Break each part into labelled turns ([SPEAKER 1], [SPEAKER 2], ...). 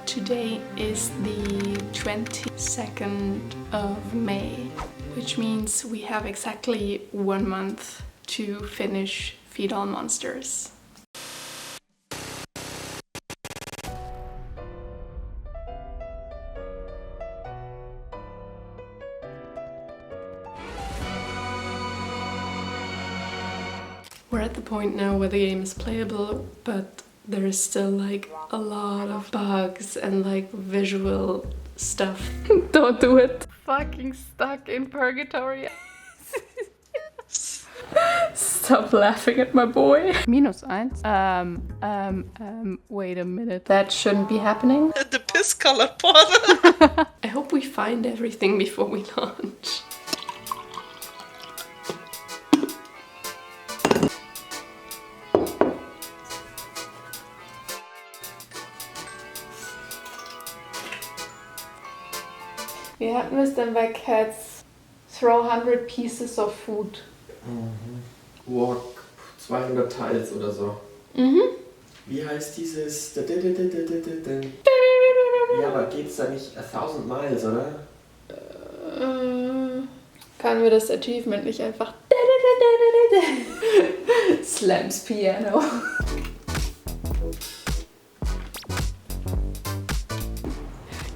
[SPEAKER 1] Today is the 22nd of May, which means we have exactly 1 month to finish Feed All Monsters. We're at the point now where the game is playable, but there is still like a lot of bugs and like visual stuff. Don't do it. Fucking stuck in purgatory. Stop laughing at my boy. -1. Wait a minute. That shouldn't be happening.
[SPEAKER 2] The piss colored portal.
[SPEAKER 1] I hope we find everything before we launch. Wir hatten es dann bei Cats. Throw 100 pieces of food.
[SPEAKER 3] Walk 200 Tiles oder so. Wie heißt dieses? Ja, aber geht's da nicht 1000 Miles, oder?
[SPEAKER 1] Können wir das Achievement nicht einfach Slams Piano.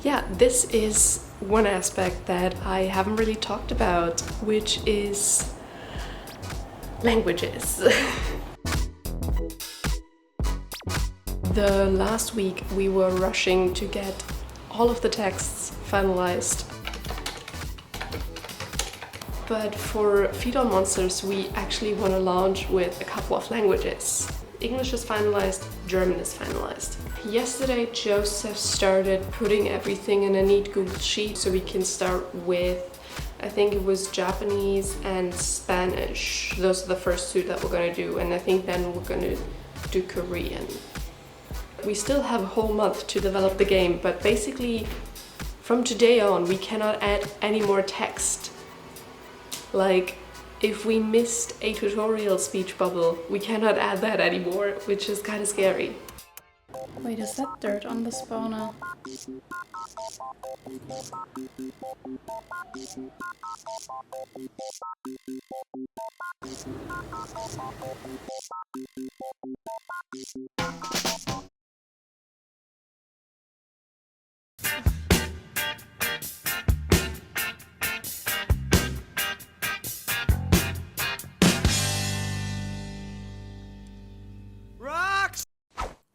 [SPEAKER 1] Yeah, this is one aspect that I haven't really talked about, which is languages. The last week we were rushing to get all of the texts finalized. But for Feed On Monsters we actually want to launch with a couple of languages. English is finalized, German is finalized. Yesterday Joseph started putting everything in a neat Google Sheet so we can start with, I think it was Japanese and Spanish. Those are the first two that we're gonna do, and I think then we're gonna do Korean. We still have a whole month to develop the game, but basically from today on we cannot add any more text. Like, if we missed a tutorial speech bubble, we cannot add that anymore, which is kind of scary. Wait, is that dirt on the spawner?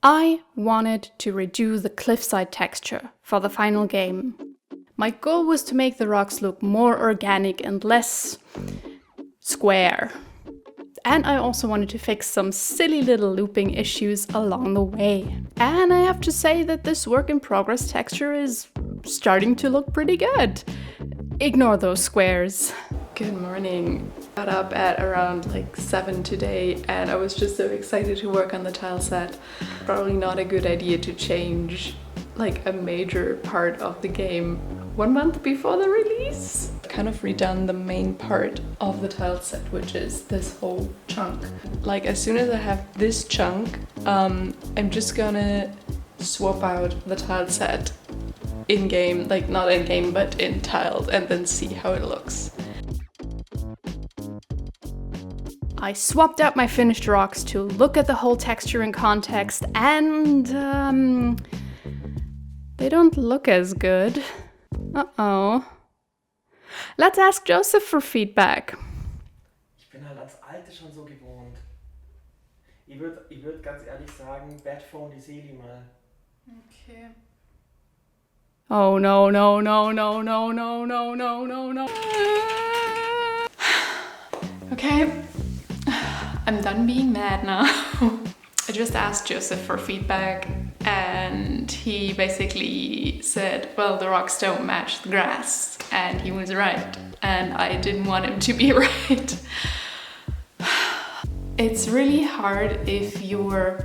[SPEAKER 1] I wanted to redo the cliffside texture for the final game. My goal was to make the rocks look more organic and less square. And I also wanted to fix some silly little looping issues along the way. And I have to say that this work in progress texture is starting to look pretty good. Ignore those squares. Good morning. Got up at around like 7 today and I was just so excited to work on the tile set. Probably not a good idea to change like a major part of the game 1 month before the release. Kind of redone the main part of the tile set, which is this whole chunk. Like as soon as I have this chunk, I'm just gonna swap out the tile set in-game, like not in-game but in tiled, and then see how it looks. I swapped out my finished rocks to look at the whole texture in context, and they don't look as good. Uh-oh. Let's ask Joseph for feedback.
[SPEAKER 3] Ich bin halt ans Alte schon so gewohnt. Ich würd ganz ehrlich sagen, Bad Phone, die Seele mal.
[SPEAKER 1] Okay. Oh no, no, no, no, no, no, no, no, no, no. Okay. I'm done being mad now. I just asked Joseph for feedback and he basically said, well, the rocks don't match the grass, and he was right, and I didn't want him to be right. It's really hard if you're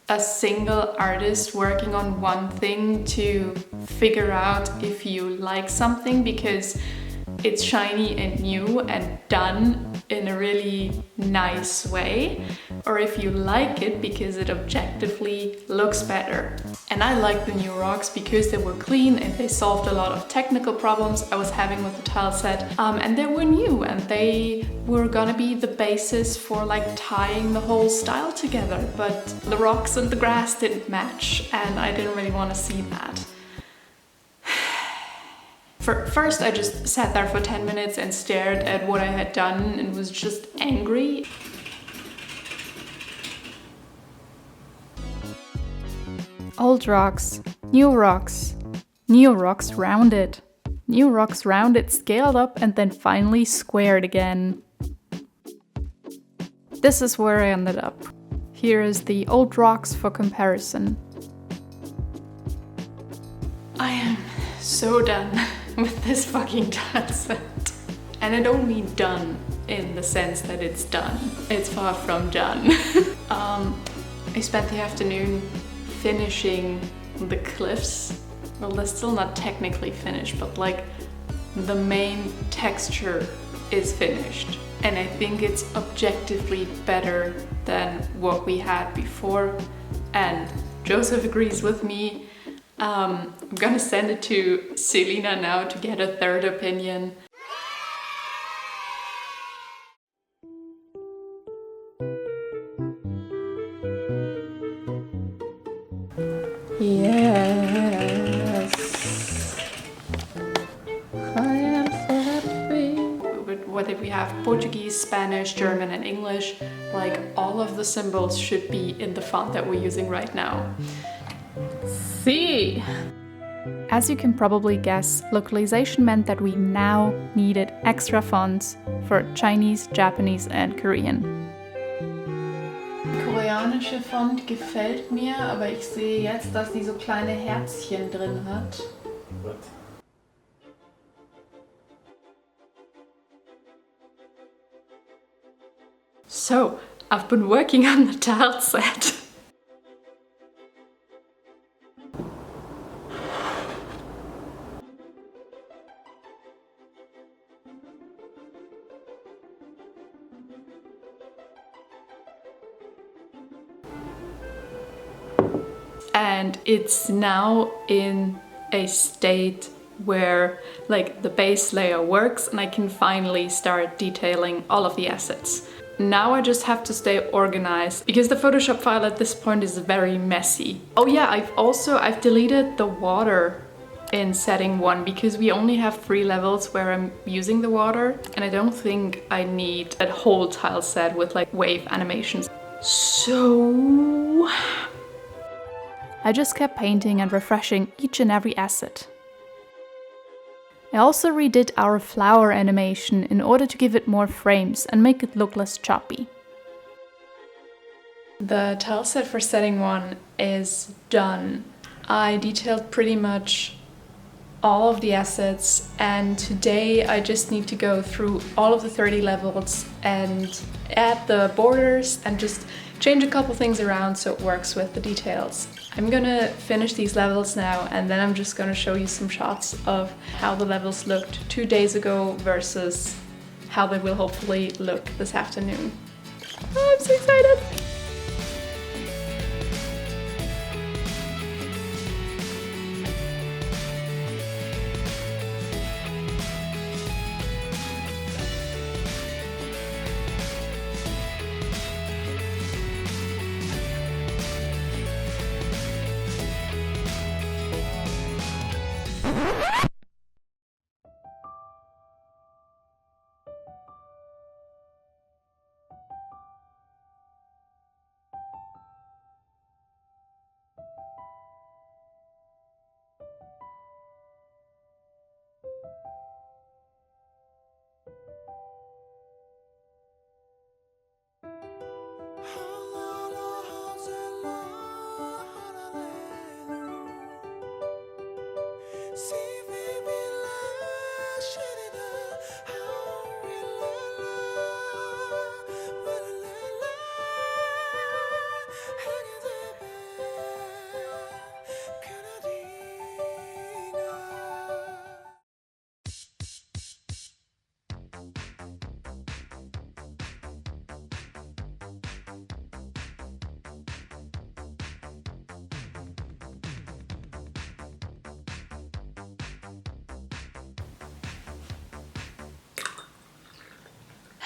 [SPEAKER 1] a single artist working on one thing to figure out if you like something, because it's shiny and new and done in a really nice way, or if you like it because it objectively looks better. And I like the new rocks because they were clean and they solved a lot of technical problems I was having with the tile set. And they were new and they were gonna be the basis for like tying the whole style together. But the rocks and the grass didn't match and I didn't really want to see that. First, I just sat there for 10 minutes and stared at what I had done and was just angry. Old rocks, new rocks, new rocks rounded, new rocks rounded, scaled up and then finally squared again. This is where I ended up. Here is the old rocks for comparison. I am so done with this fucking tile set. And I don't mean done in the sense that it's done. It's far from done. I spent the afternoon finishing the cliffs. Well, they're still not technically finished, but like the main texture is finished. And I think it's objectively better than what we had before. And Joseph agrees with me. I'm gonna send it to Selina now to get a third opinion. Yes, I am so happy. Whether we have Portuguese, Spanish, German and English, like all of the symbols should be in the font that we're using right now. See. As you can probably guess, localization meant that we now needed extra fonts for Chinese, Japanese and Korean. Koreanische Font gefällt mir, aber ich sehe jetzt, dass die so kleine Herzchen drin hat.
[SPEAKER 3] What?
[SPEAKER 1] So, I've been working on the tile set. And it's now in a state where like the base layer works and I can finally start detailing all of the assets. Now I just have to stay organized because the Photoshop file at this point is very messy. Oh yeah, I've deleted the water in setting 1 because we only have 3 levels where I'm using the water and I don't think I need that whole tile set with like wave animations. So I just kept painting and refreshing each and every asset. I also redid our flower animation in order to give it more frames and make it look less choppy. The tile set for setting 1 is done. I detailed pretty much all of the assets and today I just need to go through all of the 30 levels and add the borders and just change a couple things around so it works with the details. I'm gonna finish these levels now and then I'm just gonna show you some shots of how the levels looked 2 days ago versus how they will hopefully look this afternoon. Oh, I'm so excited!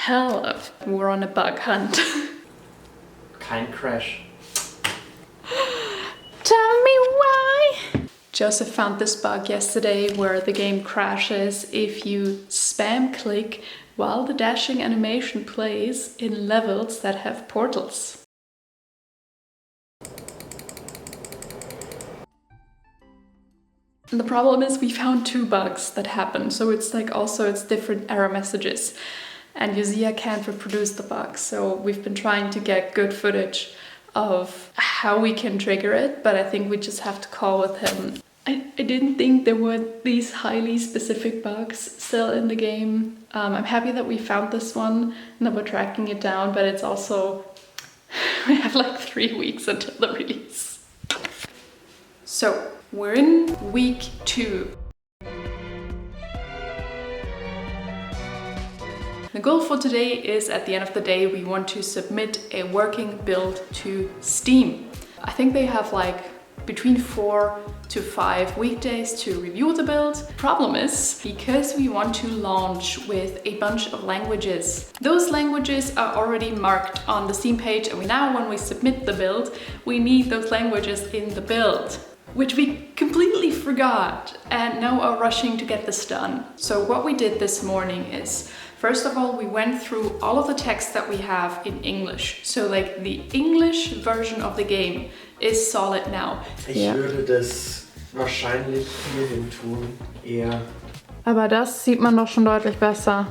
[SPEAKER 1] Hello, we're on a bug hunt.
[SPEAKER 3] Kein Crash.
[SPEAKER 1] Tell me why! Joseph found this bug yesterday where the game crashes if you spam click while the dashing animation plays in levels that have portals. And the problem is we found 2 bugs that happen, so it's like also it's different error messages. And Uzia can't reproduce the bug, so we've been trying to get good footage of how we can trigger it, but I think we just have to call with him. I didn't think there were these highly specific bugs still in the game. I'm happy that we found this one and that we're tracking it down, but it's also, we have like 3 weeks until the release. So we're in week 2. The goal for today is, at the end of the day, we want to submit a working build to Steam. I think they have like between 4 to 5 weekdays to review the build. Problem is, because we want to launch with a bunch of languages, those languages are already marked on the Steam page, and when we submit the build, we need those languages in the build, which we completely forgot and now are rushing to get this done. So what we did this morning is, first of all, we went through all of the text that we have in English. So like the English version of the game is solid now.
[SPEAKER 3] Ich würde das wahrscheinlich hierhin tun, eher.
[SPEAKER 1] Aber das sieht man doch schon deutlich besser.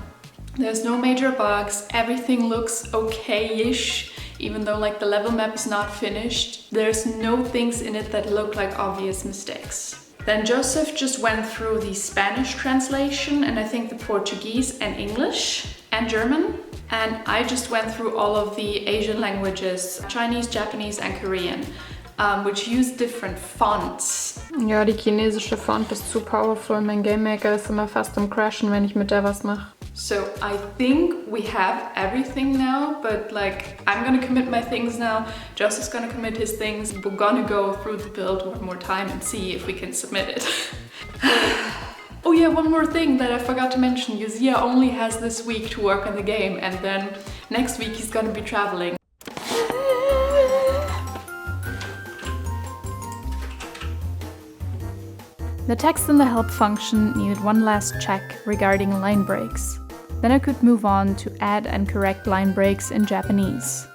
[SPEAKER 1] There's no major bugs, everything looks okay-ish, even though like the level map is not finished. There's no things in it that look like obvious mistakes. Then Joseph just went through the Spanish translation and I think the Portuguese and English and German. And I just went through all of the Asian languages, Chinese, Japanese and Korean, which use different fonts. Ja, die chinesische Font ist zu powerful. Mein Gamemaker ist immer fast am Crashen, wenn ich mit der was mache. So I think we have everything now, but like I'm gonna commit my things now, Joseph's gonna commit his things. We're gonna go through the build one more time and see if we can submit it. Oh yeah, one more thing that I forgot to mention. Uzia only has this week to work on the game and then next week he's gonna be traveling. The text in the help function needed one last check regarding line breaks. Then I could move on to add and correct line breaks in Japanese.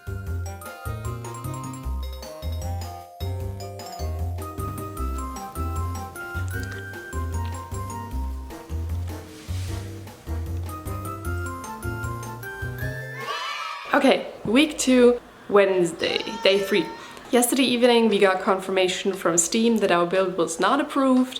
[SPEAKER 1] Okay, week 2, Wednesday, day 3. Yesterday evening we got confirmation from Steam that our build was not approved,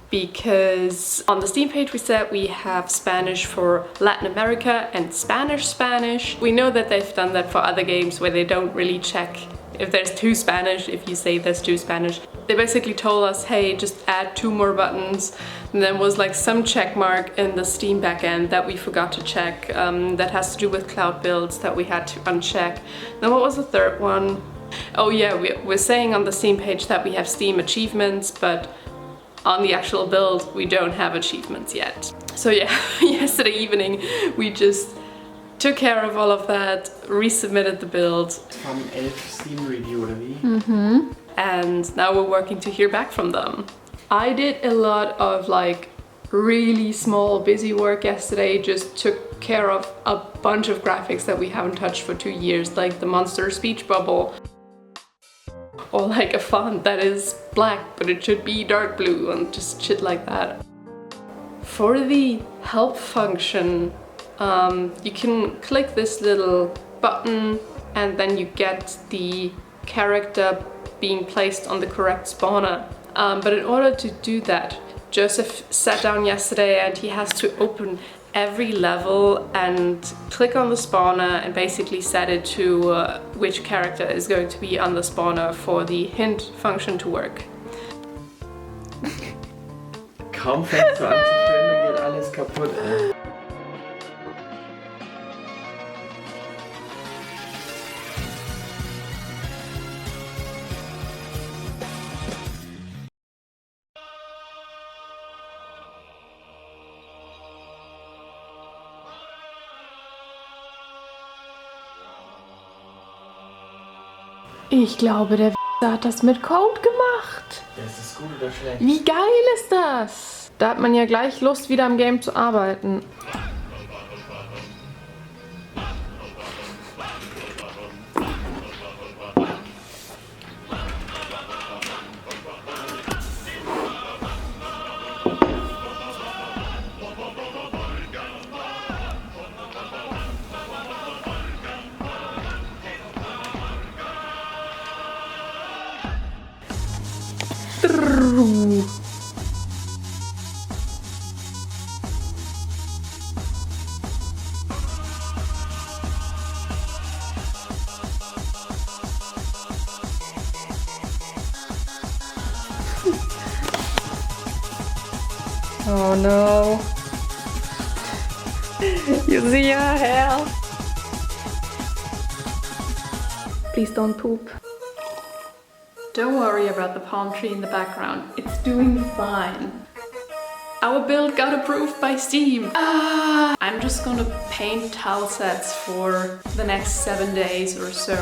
[SPEAKER 1] because on the Steam page we said we have Spanish for Latin America and Spanish. We know that they've done that for other games where they don't really check if there's 2 Spanish, if you say there's 2 Spanish. They basically told us, hey, just add 2 more buttons. And then was like some check mark in the Steam backend that we forgot to check, that has to do with cloud builds that we had to uncheck. Then what was the third one? Oh yeah, we're saying on the Steam page that we have Steam achievements, but on the actual build, we don't have achievements yet. So yeah, yesterday evening, we just took care of all of that, resubmitted the build.
[SPEAKER 3] Vom 11 Steam Review, oder wie?
[SPEAKER 1] And now we're working to hear back from them. I did a lot of like really small busy work yesterday, just took care of a bunch of graphics that we haven't touched for 2 years, like the monster speech bubble. Or like a font that is black but it should be dark blue and just shit like that. For the help function, you can click this little button and then you get the character being placed on the correct spawner. But in order to do that, Joseph sat down yesterday and he has to open every level and click on the spawner and basically set it to which character is going to be on the spawner for the hint function to work.
[SPEAKER 3] Kaum fängst du an zu filmen, geht alles kaputt, ey.
[SPEAKER 1] Ich glaube, der hat das mit Code gemacht.
[SPEAKER 3] Ja, ist das gut oder schlecht?
[SPEAKER 1] Wie geil ist das? Da hat man ja gleich Lust, wieder am Game zu arbeiten. Oh no. You see your hair? Please don't poop. Don't worry about the palm tree in the background. It's doing fine. Our build got approved by Steam. I'm just gonna paint tile sets for the next 7 days or so.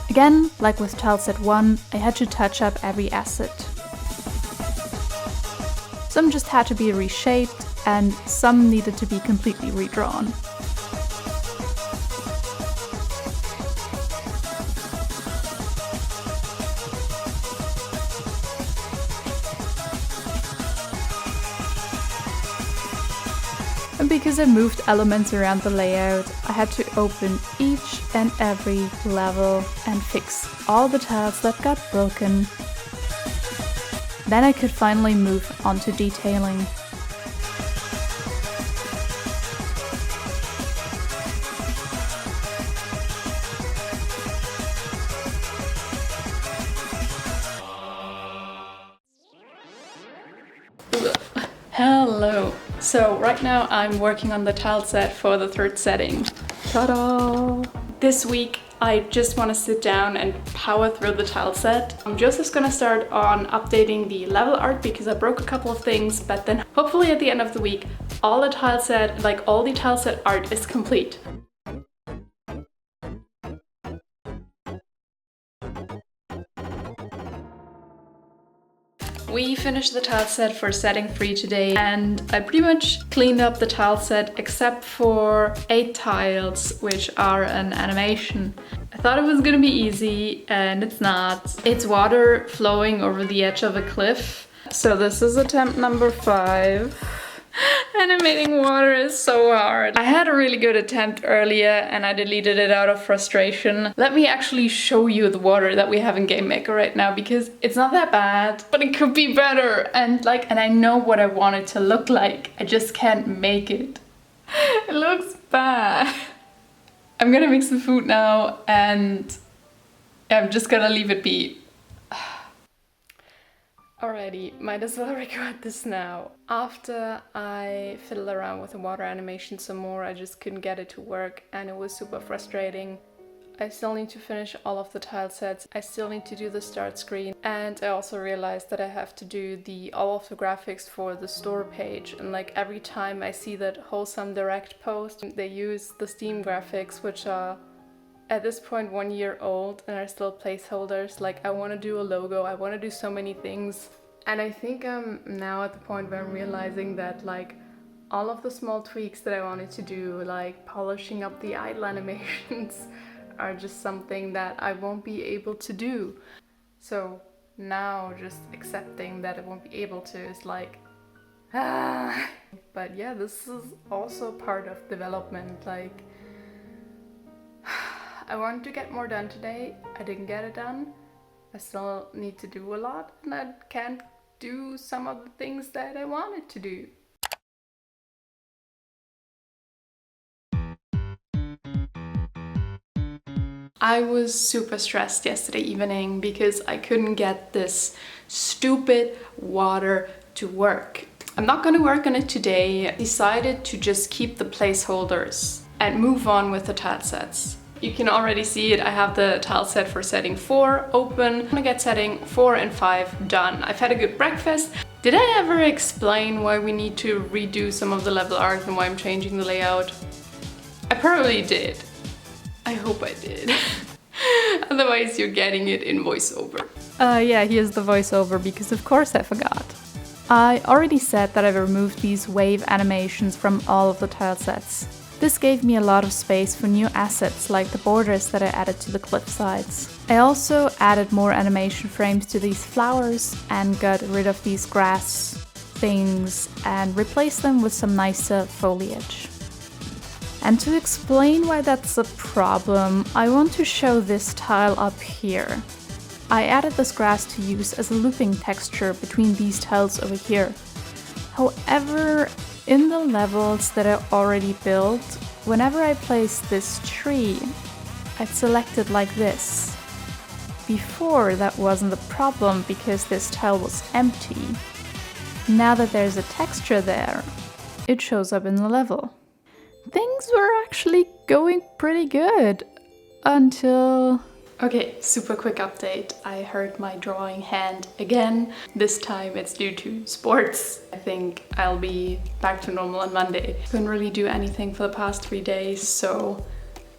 [SPEAKER 1] Again, like with tileset 1, I had to touch up every asset. Some just had to be reshaped and some needed to be completely redrawn. And because I moved elements around the layout, I had to open each and every level and fix all the tiles that got broken. Then I could finally move on to detailing. Hello! So right now I'm working on the tile set for the third setting. Ta-da! This week I just want to sit down and power through the tile set. Joseph's gonna start on updating the level art because I broke a couple of things, but then hopefully at the end of the week all the tile set art is complete. We finished the tile set for setting 3 today and I pretty much cleaned up the tile set except for 8 tiles, which are an animation. I thought it was gonna be easy and it's not. It's water flowing over the edge of a cliff. So this is attempt number 5. Animating water is so hard. I had a really good attempt earlier and I deleted it out of frustration. Let me actually show you the water that we have in Gamemaker right now because it's not that bad, but it could be better. And I know what I want it to look like. I just can't make it. It looks bad. I'm gonna make some food now and I'm just gonna leave it be. Alrighty, might as well record this now. After I fiddled around with the water animation some more, I just couldn't get it to work and it was super frustrating. I still need to finish all of the tile sets, I still need to do the start screen, and I also realized that I have to do all of the graphics for the store page, and every time I see that Wholesome Direct post, they use the Steam graphics, which are at this point 1 year old and are still placeholders. I want to do a logo, I want to do so many things. And I think I'm now at the point where I'm realizing that all of the small tweaks that I wanted to do, like polishing up the idle animations, are just something that I won't be able to do. So now just accepting that I won't be able to is But yeah, this is also part of development. I wanted to get more done today, I didn't get it done. I still need to do a lot and I can't do some of the things that I wanted to do. I was super stressed yesterday evening because I couldn't get this stupid water to work. I'm not gonna work on it today. I decided to just keep the placeholders and move on with the tile sets. You can already see it, I have the tile set for setting 4 open. I'm gonna get setting 4 and 5 done. I've had a good breakfast Did I ever explain why we need to redo some of the level art and why I'm changing the layout? I probably did. I hope I did. Otherwise you're getting it in voiceover. Yeah, here's the voiceover because of course I forgot. I already said that I've removed these wave animations from all of the tile sets. This gave me a lot of space for new assets like the borders that I added to the cliff sides. I also added more animation frames to these flowers and got rid of these grass things and replaced them with some nicer foliage. And to explain why that's a problem, I want to show this tile up here. I added this grass to use as a looping texture between these tiles over here. However, in the levels that I already built, whenever I place this tree, I'd select it like this. Before, that wasn't a problem because this tile was empty. Now that there's a texture there, it shows up in the level. Things were actually going pretty good until... Okay, super quick update. I hurt my drawing hand again. This time it's due to sports. I think I'll be back to normal on Monday. Couldn't really do anything for the past 3 days, so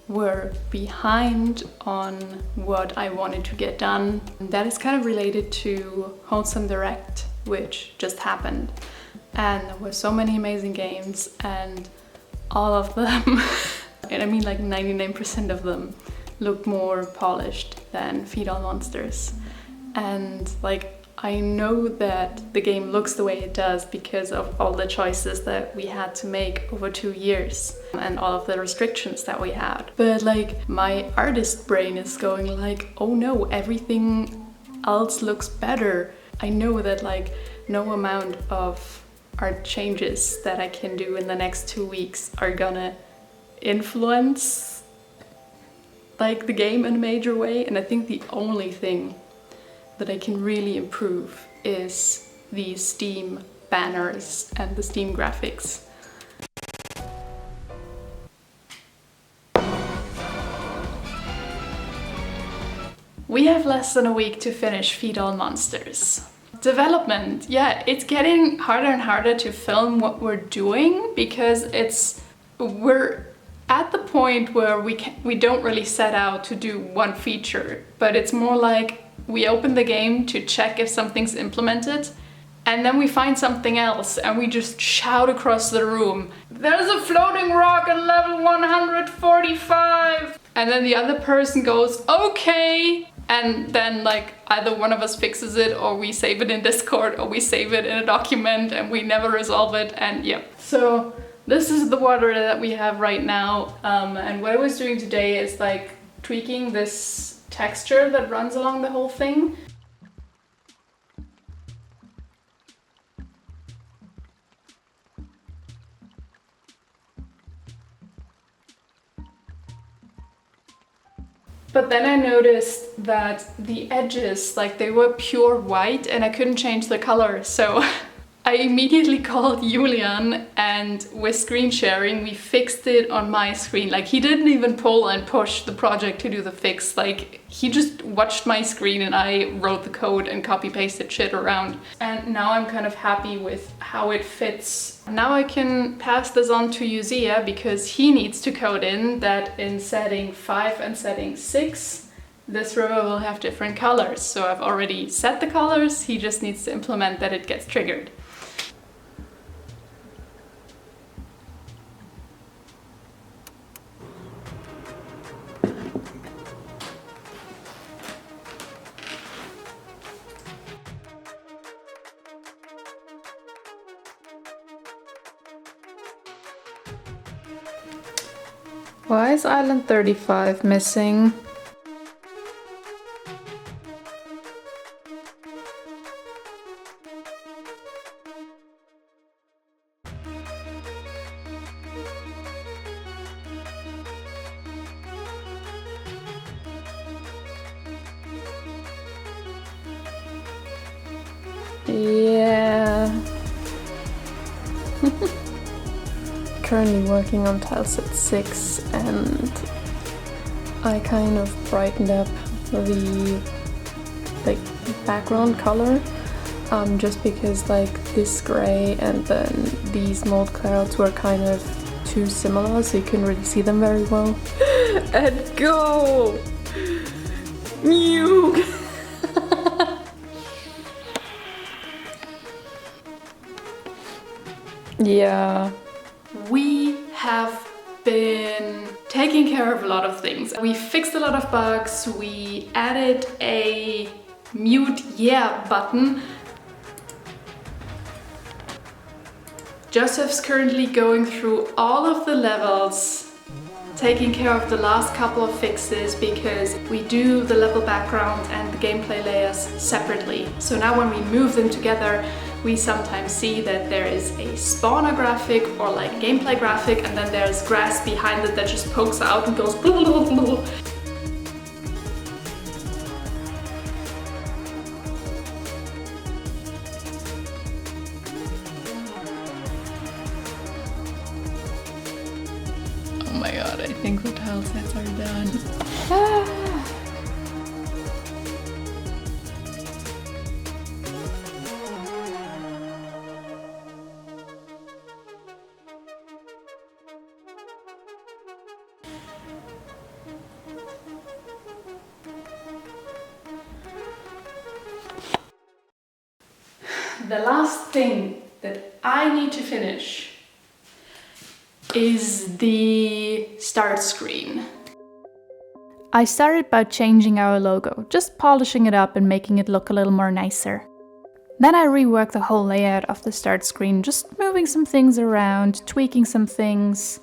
[SPEAKER 1] we're behind on what I wanted to get done. And that is kind of related to Wholesome Direct, which just happened. And there were so many amazing games, and all of them, and I mean like 99% of them, look more polished than Feed All Monsters. And like, I know that the game looks the way it does because of all the choices that we had to make over 2 years and all of the restrictions that we had. But like, my artist brain is going like, oh no, everything else looks better. I know that like no amount of art changes that I can do in the next 2 weeks are gonna influence like the game in a major way, and I think the only thing that I can really improve is the Steam banners and the Steam graphics. We have less than a week to finish Feed All Monsters. Development, yeah, it's getting harder and harder to film what we're doing because we're at the point where we don't really set out to do one feature, but it's more like we open the game to check if something's implemented, and then we find something else and we just shout across the room, "There's a floating rock in level 145!" And then the other person goes, "Okay!" And then like either one of us fixes it, or we save it in Discord, or we save it in a document and we never resolve it, and yeah. So this is the water that we have right now, and what I was doing today is like tweaking this texture that runs along the whole thing. But then I noticed that the edges, like they were pure white and I couldn't change the color, so I immediately called Julian, and with screen sharing we fixed it on my screen. Like, he didn't even pull and push the project to do the fix. Like, he just watched my screen and I wrote the code and copy pasted shit around. And now I'm kind of happy with how it fits. Now I can pass this on to Uzziah because he needs to code in that in setting 5 and setting 6 this river will have different colors. So I've already set the colors, he just needs to implement that it gets triggered. Why is Island 35 missing? Yeah. Currently working on tileset 6, and I kind of brightened up the background color just because like this gray and then these mold clouds were kind of too similar, so you couldn't really see them very well. And go! New! Yeah. We have been taking care of a lot of things. We fixed a lot of bugs, we added a mute yeah button. Joseph's currently going through all of the levels, taking care of the last couple of fixes because we do the level background and the gameplay layers separately. So now when we move them together, we sometimes see that there is a spawner graphic or like gameplay graphic, and then there's grass behind it that just pokes out and goes blah, blah, blah, blah. Oh my god, I think the tile sets are done. The last thing that I need to finish is the start screen. I started by changing our logo, just polishing it up and making it look a little more nicer. Then I reworked the whole layout of the start screen, just moving some things around, tweaking some things,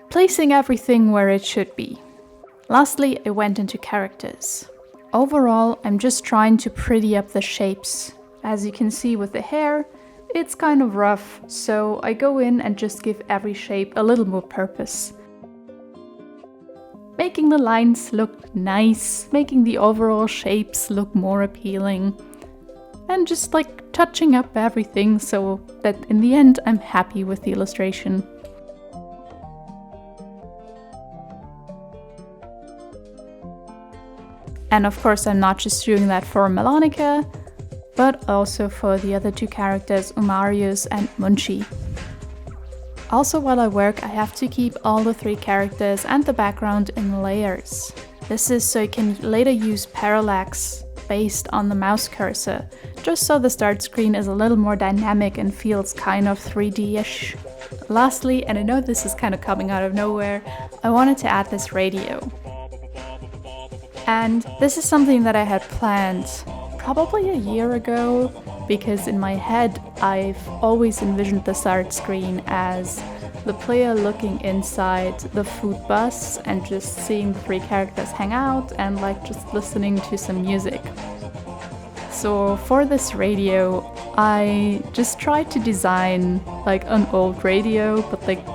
[SPEAKER 1] placing everything where it should be. Lastly, I went into characters. Overall, I'm just trying to pretty up the shapes. As you can see with the hair, it's kind of rough, so I go in and just give every shape a little more purpose. Making the lines look nice, making the overall shapes look more appealing, and just like touching up everything so that in the end I'm happy with the illustration. And of course I'm not just doing that for Melonica, but also for the other two characters, Umarius and Munchi. Also while I work, I have to keep all the three characters and the background in layers. This is so you can later use parallax based on the mouse cursor, just so the start screen is a little more dynamic and feels kind of 3D-ish. Lastly, and I know this is kind of coming out of nowhere, I wanted to add this radio. And this is something that I had planned probably a year ago, because in my head I've always envisioned the start screen as the player looking inside the food bus and just seeing the three characters hang out and like just listening to some music. So for this radio, I just tried to design like an old radio, but like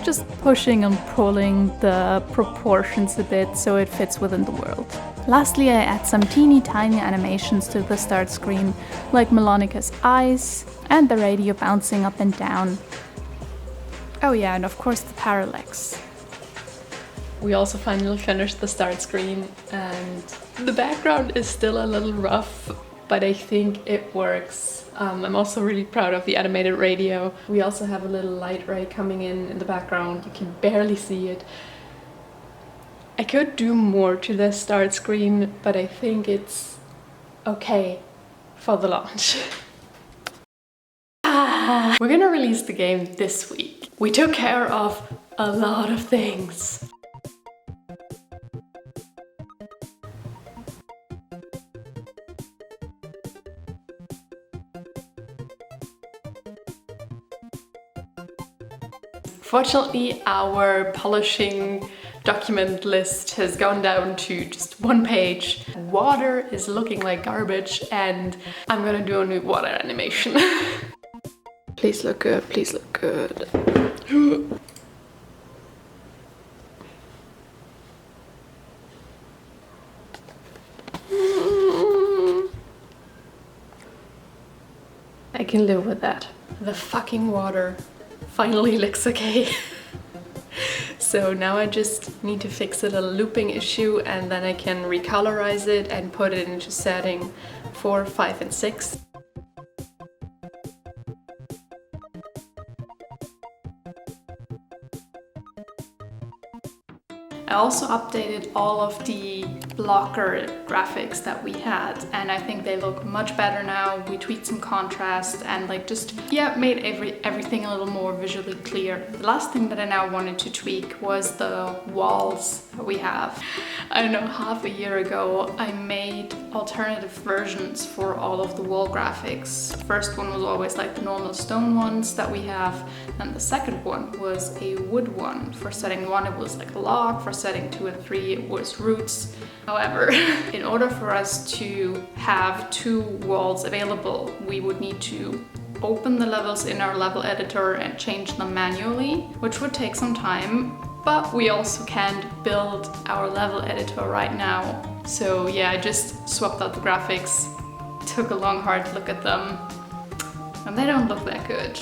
[SPEAKER 1] just pushing and pulling the proportions a bit so it fits within the world. Lastly, I add some teeny tiny animations to the start screen, like Melonica's eyes and the radio bouncing up and down. Oh yeah, and of course the parallax. We also finally finished the start screen, and the background is still a little rough, but I think it works. I'm also really proud of the animated radio. We also have a little light ray coming in the background. You can barely see it. I could do more to the start screen, but I think it's okay for the launch. We're gonna release the game this week. We took care of a lot of things. Fortunately, our polishing document list has gone down to just one page. Water is looking like garbage, and I'm gonna do a new water animation. Please look good, please look good. I can live with that. The fucking water finally looks okay. So now I just need to fix a little looping issue, and then I can recolorize it and put it into setting 4, 5, and 6. I also updated all of the blocker graphics that we had, and I think they look much better now. We tweaked some contrast and like just, yeah, made everything a little more visually clear. The last thing that I now wanted to tweak was the walls that we have. I don't know, half a year ago, I made alternative versions for all of the wall graphics. The first one was always like the normal stone ones that we have, and the second one was a wood one. For setting 1 it was like a log, for setting 2 and 3 it was roots. However, in order for us to have 2 walls available, we would need to open the levels in our level editor and change them manually, which would take some time, but we also can't build our level editor right now. So yeah, I just swapped out the graphics, took a long hard look at them, and they don't look that good.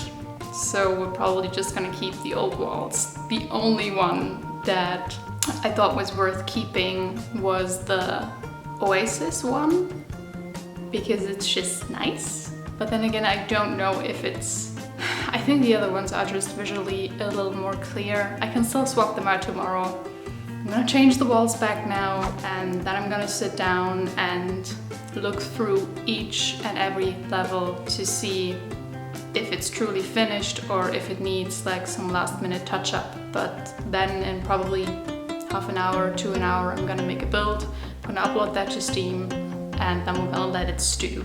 [SPEAKER 1] So we're probably just gonna keep the old walls. The only one that I thought was worth keeping was the Oasis one, because it's just nice. But then again, I don't know if it's... I think the other ones are just visually a little more clear. I can still swap them out tomorrow. I'm gonna change the walls back now, and then I'm gonna sit down and look through each and every level to see if it's truly finished or if it needs like some last minute touch up. But then in probably half an hour to an hour, I'm gonna make a build, I'm gonna upload that to Steam, and then we're gonna let it stew.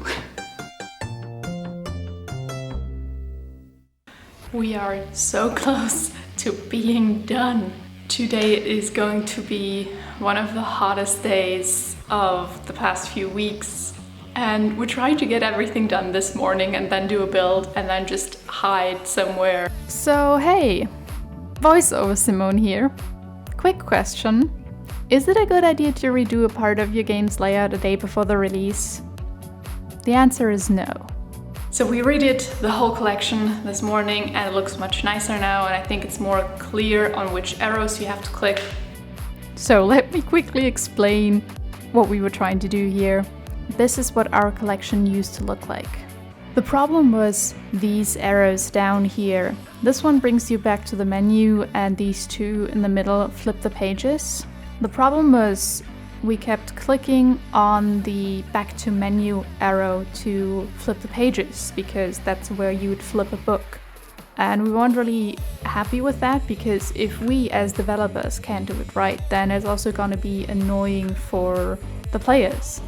[SPEAKER 1] We are so close to being done. Today is going to be one of the hottest days of the past few weeks. And we're trying to get everything done this morning and then do a build and then just hide somewhere. So hey, voiceover Simone here. Quick question. Is it a good idea to redo a part of your game's layout a day before the release? The answer is no. So we redid the whole collection this morning and it looks much nicer now, and I think it's more clear on which arrows you have to click. So let me quickly explain what we were trying to do here. This is what our collection used to look like. The problem was these arrows down here. This one brings you back to the menu, and these two in the middle flip the pages. The problem was we kept clicking on the back to menu arrow to flip the pages, because that's where you would flip a book. And we weren't really happy with that, because if we as developers can't do it right, then it's also going to be annoying for the players.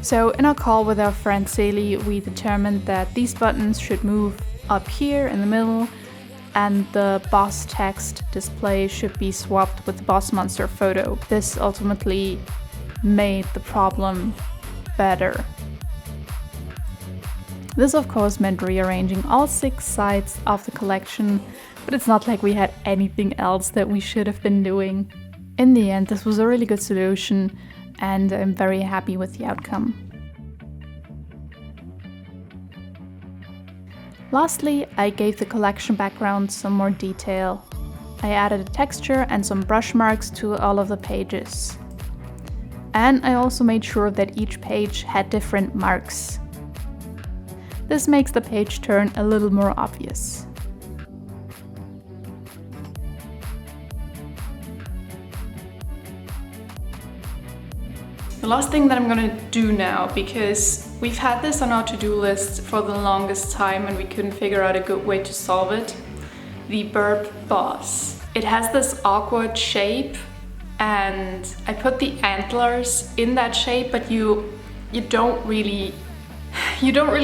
[SPEAKER 1] So in our call with our friend Sally, we determined that these buttons should move up here in the middle, and the boss text display should be swapped with the boss monster photo. This ultimately made the problem better. This of course meant rearranging all 6 sides of the collection, but it's not like we had anything else that we should have been doing. In the end, this was a really good solution, and I'm very happy with the outcome. Lastly, I gave the collection background some more detail. I added a texture and some brush marks to all of the pages. And I also made sure that each page had different marks. This makes the page turn a little more obvious. The last thing that I'm gonna do now, because we've had this on our to-do list for the longest time and we couldn't figure out a good way to solve it, the bird boss. It has this awkward shape, and I put the antlers in that shape, but you don't really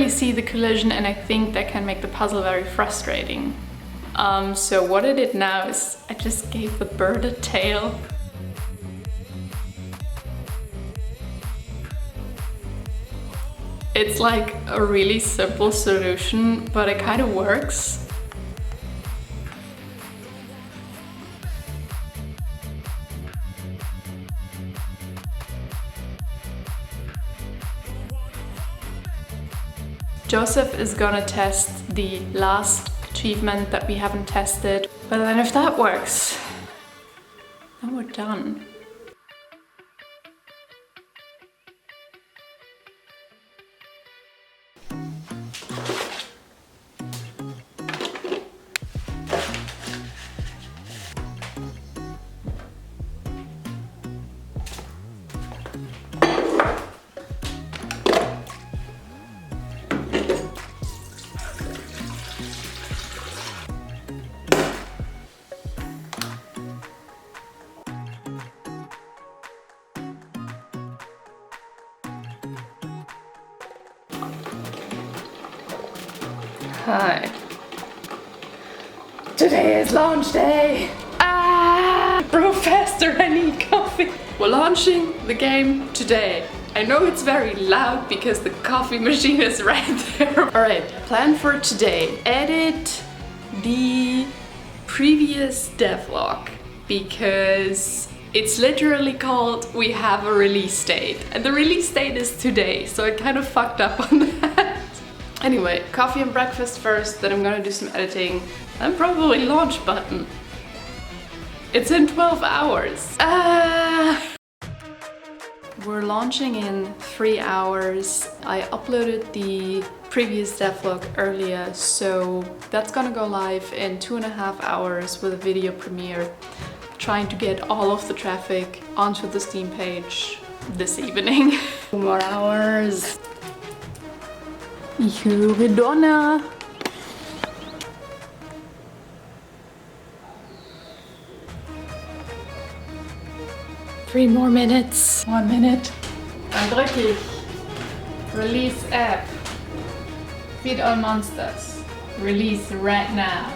[SPEAKER 1] see the collision, and I think that can make the puzzle very frustrating. So what I did now is I just gave the bird a tail. It's like a really simple solution, but it kind of works. Joseph is gonna test the last achievement that we haven't tested, but then if that works, then we're done. Hi. Today is launch day! Brew faster, I need coffee! We're launching the game today. I know it's very loud because the coffee machine is right there. Alright, plan for today. Edit the previous devlog because it's literally called We Have a Release Date. And the release date is today, so I kind of fucked up on that. Anyway, coffee and breakfast first, then I'm gonna do some editing, and probably launch button. It's in 12 hours. We're launching in 3 hours. I uploaded the previous devlog earlier, so that's gonna go live in 2.5 hours with a video premiere. Trying to get all of the traffic onto the Steam page this evening. 2 more hours. Redone. 3 more minutes. 1 minute. Dann drücke ich Release App. Feed all monsters. Release right now.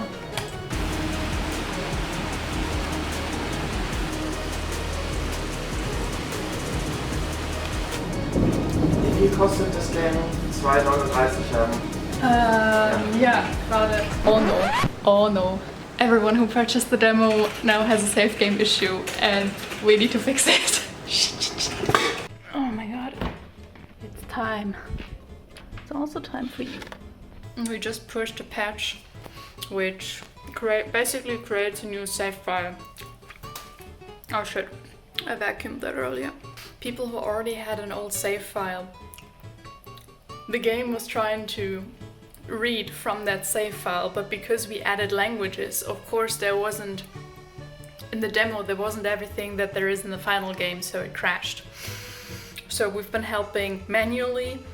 [SPEAKER 3] Wie viel kostet das Game? 2,39 €.
[SPEAKER 1] Yeah, gerade. Oh no. Oh no. Everyone who purchased the demo now has a save game issue and we need to fix it. Oh my god. It's time. It's also time for you. We just pushed a patch which basically creates a new save file. Oh shit. I vacuumed that earlier. People who already had an old save file. The game was trying to read from that save file, but because we added languages, of course there wasn't, in the demo there wasn't everything that there is in the final game, so it crashed. So we've been manually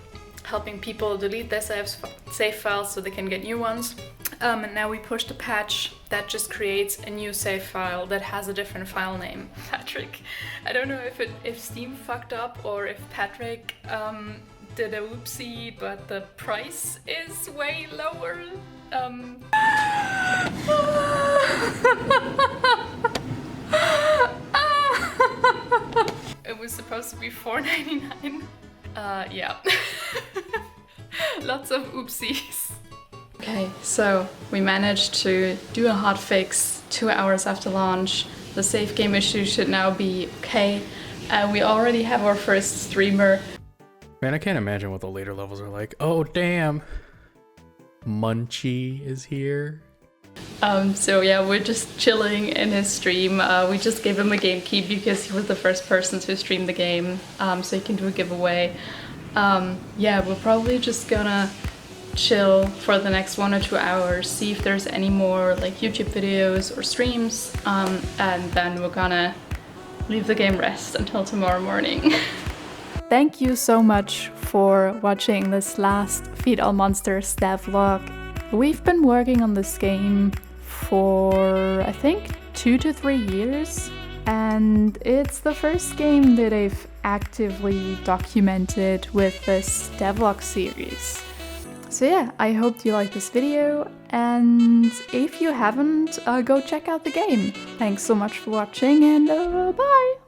[SPEAKER 1] helping people delete their save files so they can get new ones. And now we pushed a patch that just creates a new save file that has a different file name. Patrick, I don't know if Steam fucked up or if Patrick did a whoopsie, but the price is way lower. It was supposed to be $4.99. Yeah. Lots of oopsies. Okay, so we managed to do a hotfix 2 hours after launch. The save game issue should now be okay. We already have our first streamer.
[SPEAKER 4] Man, I can't imagine what the later levels are like. Oh, damn. Munchie is here.
[SPEAKER 1] So yeah, we're just chilling in his stream. We just gave him a game key because he was the first person to stream the game, so he can do a giveaway. Yeah, we're probably just gonna chill for the next 1 or 2 hours, see if there's any more like YouTube videos or streams, and then we're gonna leave the game rest until tomorrow morning. Thank you so much for watching this last Feed All Monsters devlog. We've been working on this game for I think 2 to 3 years, and it's the first game that I've actively documented with this devlog series. So yeah, I hope you liked this video, and if you haven't, go check out the game. Thanks so much for watching, and bye!